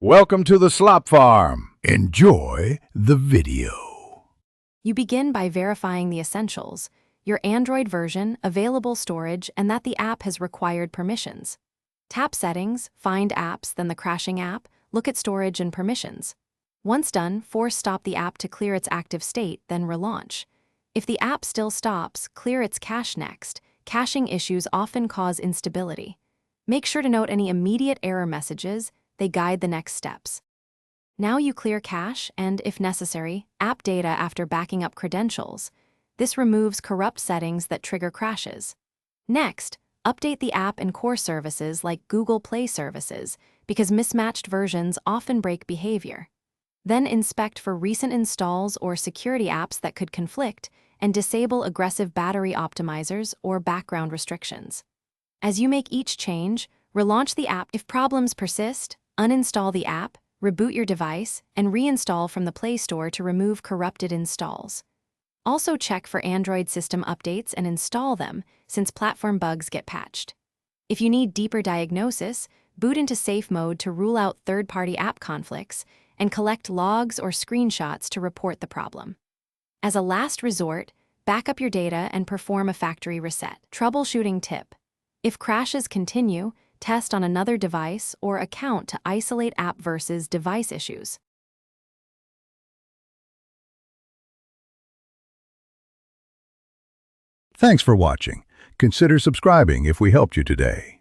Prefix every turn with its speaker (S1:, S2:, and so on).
S1: Welcome to the Slop Farm. Enjoy the video.
S2: You begin by verifying the essentials: your Android version, available storage, and that the app has required permissions. Tap Settings, find apps, then the crashing app, look at storage and permissions. Once done, force stop the app to clear its active state, then relaunch. If the app still stops, clear its cache next. Caching issues often cause instability. Make sure to note any immediate error messages. They guide the next steps. Now you clear cache and, if necessary, app data after backing up credentials. This removes corrupt settings that trigger crashes. Next, update the app and core services like Google Play services, because mismatched versions often break behavior. Then inspect for recent installs or security apps that could conflict, and disable aggressive battery optimizers or background restrictions. As you make each change, relaunch the app. If problems persist, uninstall the app, reboot your device, and reinstall from the Play Store to remove corrupted installs. Also check for Android system updates and install them, since platform bugs get patched. If you need deeper diagnosis, boot into safe mode to rule out third-party app conflicts, and collect logs or screenshots to report the problem. As a last resort, back up your data and perform a factory reset. Troubleshooting tip: if crashes continue, test on another device or account to isolate app versus device issues.
S1: Thanks for watching. Consider subscribing if we helped you today.